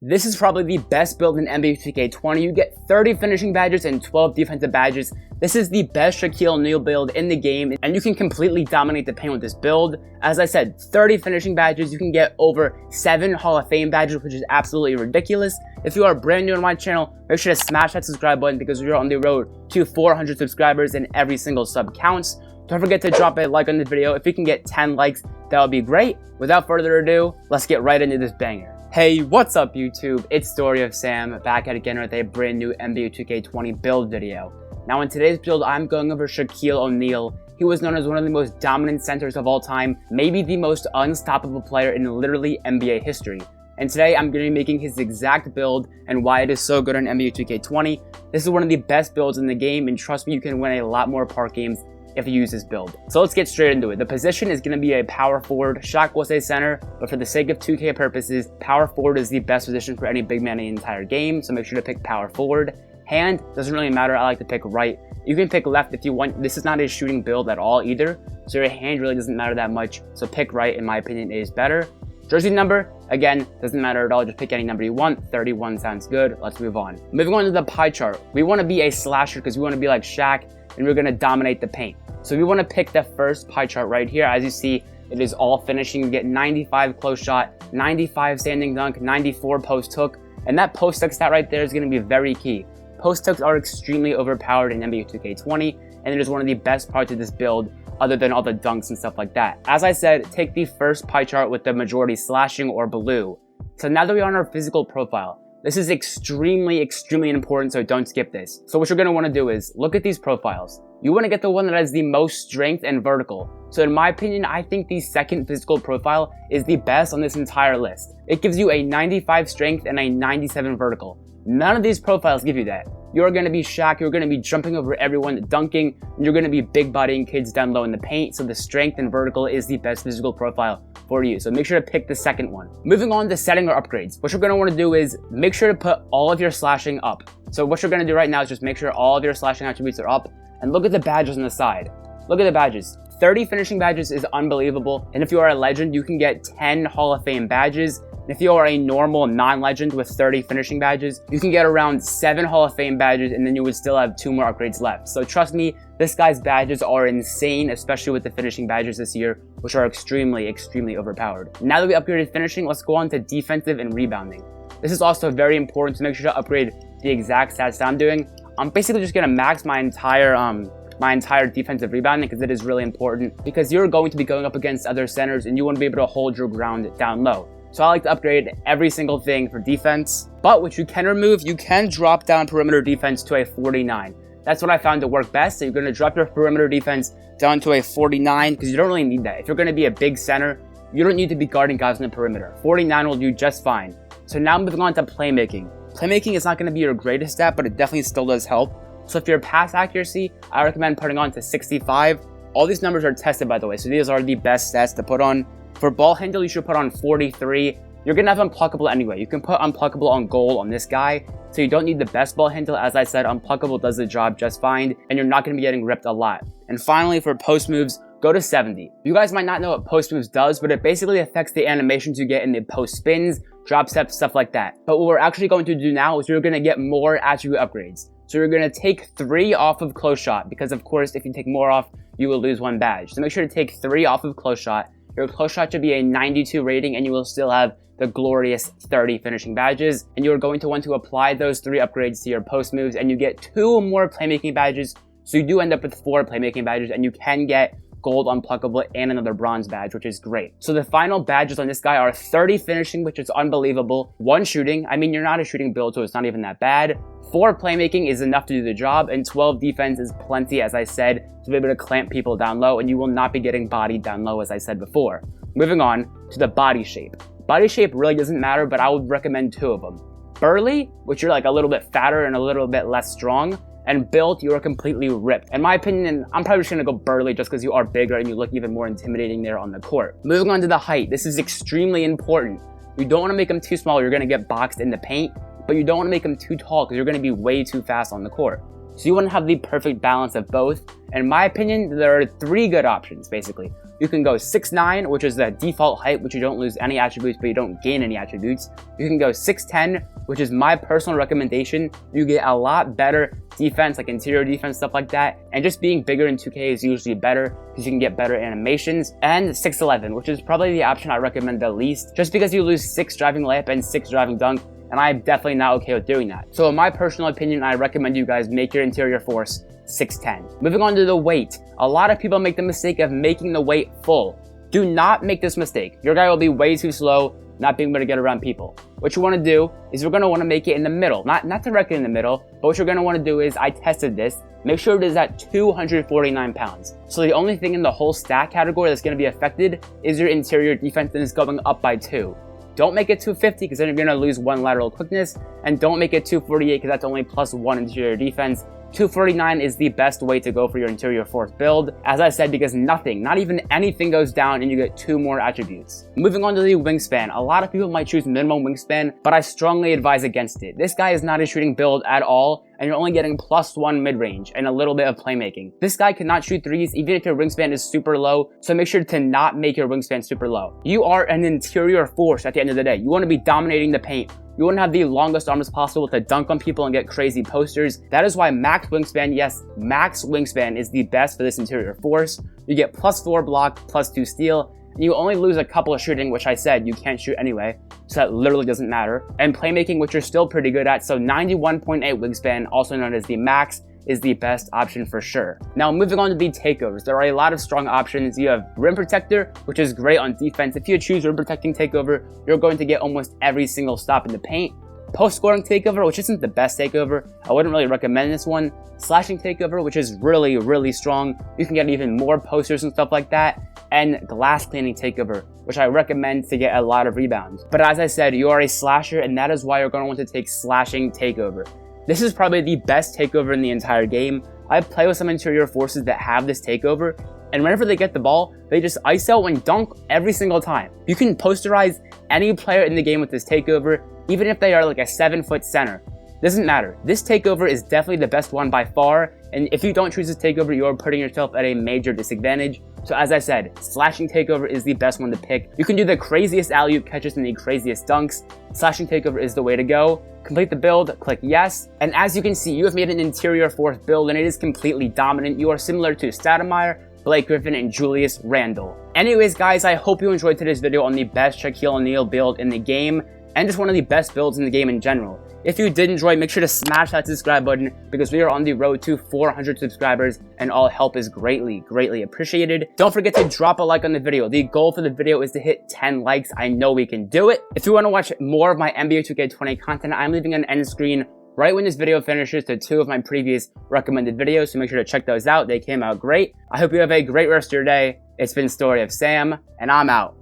This is probably the best build in NBA2K20. You get 30 finishing badges and 12 defensive badges. This is the best Shaquille O'Neal build in the game, and you can completely dominate the paint with this build. As I said, 30 finishing badges. You can get over 7 Hall of Fame badges, which is absolutely ridiculous. If you are brand new on my channel, make sure to smash that subscribe button because we are on the road to 400 subscribers and every single sub counts. Don't forget to drop a like on this video. If we can get 10 likes, that would be great. Without further ado, let's get right into this banger. Hey, what's up YouTube? It's Story of Sam, back at again with a brand new NBA2K20 build video. Now in today's build, I'm going over Shaquille O'Neal. He was known as one of the most dominant centers of all time, maybe the most unstoppable player in literally NBA history. And today I'm going to be making his exact build and why it is so good on NBA2K20. This is one of the best builds in the game, and trust me, you can win a lot more park games if you use this build. So let's get straight into it. The position is going to be a power forward. Shaq was a center, but for the sake of 2K purposes, power forward is the best position for any big man in the entire game, so make sure to pick power forward. Hand doesn't really matter. I like to pick right. You can pick left if you want. This is not a shooting build at all either, so your hand really doesn't matter that much, so pick right, in my opinion, is better. Jersey number, again, doesn't matter at all. Just pick any number you want. 31 sounds good. Let's move on. Moving on to the pie chart. We want to be a slasher because we want to be like Shaq, and we're going to dominate the paint. So we want to pick the first pie chart right here. As you see, it is all finishing. You get 95 close shot, 95 standing dunk, 94 post hook, and that post hook stat right there is going to be very key. Post hooks are extremely overpowered in NBA 2K20, and it is one of the best parts of this build other than all the dunks and stuff like that. As I said, take the first pie chart with the majority slashing or blue. So now that we're on our physical profile, this is extremely important, so don't skip this. So what you're going to want to do is look at these profiles. You want to get the one that has the most strength and vertical. So in my opinion, I think the second physical profile is the best on this entire list. It gives you a 95 strength and a 97 vertical. None of these profiles give you that. You're going to be Shaq, you're going to be jumping over everyone, dunking, and you're going to be big bodying kids down low in the paint, so the strength and vertical is the best physical profile for you. So make sure to pick the second one. Moving on to setting or upgrades. What you're going to want to do is make sure to put all of your slashing up. So what you're going to do right now is just make sure all of your slashing attributes are up, and look at the badges on the side. Look at the badges. 30 finishing badges is unbelievable, and if you are a legend, you can get 10 Hall of Fame badges. If you are a normal non-legend with 30 finishing badges, you can get around 7 Hall of Fame badges, and then you would still have 2 more upgrades left. So trust me, this guy's badges are insane, especially with the finishing badges this year, which are extremely overpowered. Now that we upgraded finishing, let's go on to defensive and rebounding. This is also very important, to make sure to upgrade the exact stats that I'm doing. I'm basically just gonna max my entire defensive rebounding because it is really important, because you're going to be going up against other centers and you want to be able to hold your ground down low. So I like to upgrade every single thing for defense, but what you can remove, you can drop down perimeter defense to a 49. That's what I found to work best. So you're going to drop your perimeter defense down to a 49 because you don't really need that. If you're going to be a big center, you don't need to be guarding guys on the perimeter. 49 will do just fine. So now moving on to playmaking. Playmaking is not going to be your greatest stat, but it definitely still does help. So if your pass accuracy, I recommend putting on to 65. All these numbers are tested, by the way, so these are the best stats to put on. For ball handle, you should put on 43. You're going to have unpluckable anyway. You can put unpluckable on goal on this guy, so you don't need the best ball handle. As I said, unpluckable does the job just fine, and you're not going to be getting ripped a lot. And finally, for post moves, go to 70. You guys might not know what post moves does, but it basically affects the animations you get in the post spins, drop steps, stuff like that. But what we're actually going to do now is you're going to get more attribute upgrades. So you're going to take 3 off of close shot, because of course, if you take more off, you will lose 1 badge. So make sure to take 3 off of close shot. Your close shot should be a 92 rating, and you will still have the glorious 30 finishing badges. And you're going to want to apply those 3 upgrades to your post moves, and you get 2 more playmaking badges. So you do end up with 4 playmaking badges, and you can get gold unpluckable and another bronze badge, which is great. So the final badges on this guy are 30 finishing, which is unbelievable. 1 shooting. I mean, you're not a shooting build, so it's not even that bad. 4 playmaking is enough to do the job, and 12 defense is plenty, as I said, to be able to clamp people down low, and you will not be getting bodied down low, as I said before. Moving on to the body shape. Body shape really doesn't matter, but I would recommend 2 of them. Burly, which you're like a little bit fatter and a little bit less strong, and built, you are completely ripped. In my opinion, I'm probably just gonna go burly just because you are bigger and you look even more intimidating there on the court. Moving on to the height. This is extremely important. You don't want to make them too small, you're gonna get boxed in the paint, but you don't want to make them too tall because you're going to be way too fast on the court. So you want to have the perfect balance of both. In my opinion, there are 3 good options, basically. You can go 6'9", which is the default height, which you don't lose any attributes, but you don't gain any attributes. You can go 6'10", which is my personal recommendation. You get a lot better defense, like interior defense, stuff like that. And just being bigger in 2K is usually better because you can get better animations. And 6'11", which is probably the option I recommend the least, just because you lose 6 driving layup and 6 driving dunk. And I'm definitely not okay with doing that. So in my personal opinion, I recommend you guys make your interior force 6'10". Moving on to the weight. A lot of people make the mistake of making the weight full. Do not make this mistake. Your guy will be way too slow, not being able to get around people. What you want to do is you're going to want to make it in the middle. Not directly in the middle, but what you're going to want to do is, I tested this, make sure it is at 249 pounds. So the only thing in the whole stat category that's going to be affected is your interior defense, and is going up by 2. Don't make it 250 because then you're going to lose 1 lateral quickness, and don't make it 248 because that's only plus 1 interior defense. 249 is the best way to go for your interior force build, as I said, because nothing, not even anything goes down and you get 2 more attributes. Moving on to the wingspan. A lot of people might choose minimum wingspan, but I strongly advise against it. This guy is not a shooting build at all, and you're only getting plus 1 mid-range and a little bit of playmaking. This guy cannot shoot threes even if your wingspan is super low, so make sure to not make your wingspan super low. You are an interior force at the end of the day. You want to be dominating the paint. You want to have the longest arms possible to dunk on people and get crazy posters. That is why max wingspan, yes, max wingspan is the best for this interior force. You get plus 4 block, plus 2 steal, and you only lose a couple of shooting, which I said you can't shoot anyway, so that literally doesn't matter. And playmaking, which you're still pretty good at, so 91.8 wingspan, also known as the max, is the best option for sure. Now moving on to the takeovers, there are a lot of strong options. You have rim protector, which is great on defense. If you choose rim protecting takeover, you're going to get almost every single stop in the paint. Post scoring takeover, which isn't the best takeover, I wouldn't really recommend this one. Slashing takeover, which is really strong. You can get even more posters and stuff like that. And glass cleaning takeover, which I recommend to get a lot of rebounds. But as I said, you are a slasher, and that is why you're going to want to take slashing takeover. This is probably the best takeover in the entire game. I've played with some interior forces that have this takeover, and whenever they get the ball, they just ice out and dunk every single time. You can posterize any player in the game with this takeover, even if they are like a 7-foot center. Doesn't matter. This takeover is definitely the best one by far, and if you don't choose this takeover, you are putting yourself at a major disadvantage. So as I said, slashing takeover is the best one to pick. You can do the craziest alley-oop catches and the craziest dunks. Slashing takeover is the way to go. Complete the build, click yes, and as you can see, you have made an interior force build, and it is completely dominant. You are similar to Stoudemire, Blake Griffin, and Julius Randle. Anyways guys, I hope you enjoyed today's video on the best Shaquille O'Neal build in the game, and just one of the best builds in the game in general. If you did enjoy, make sure to smash that subscribe button because we are on the road to 400 subscribers and all help is greatly appreciated. Don't forget to drop a like on the video. The goal for the video is to hit 10 likes. I know we can do it. If you want to watch more of my NBA2K20 content, I'm leaving an end screen right when this video finishes to 2 of my previous recommended videos, so make sure to check those out. They came out great. I hope you have a great rest of your day. It's been Story of Sam, and I'm out.